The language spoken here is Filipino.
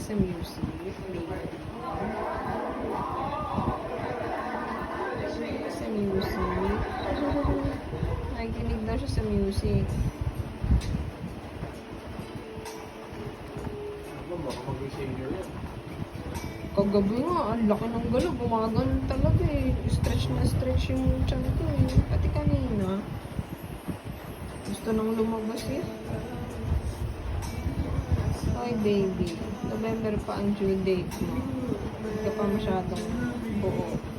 sa music. Sa music. Nakikinig daw siya sa music. Baka mag-singer yan. Kagabi nga, ang laki ng galo. Gumagano talaga eh. Stretch na stretch yung tiyan ko eh. Pati kanina. Gusto nang lumabas eh. Hi baby. November pa ang due date mo. Hindi ka pa masyadong buo.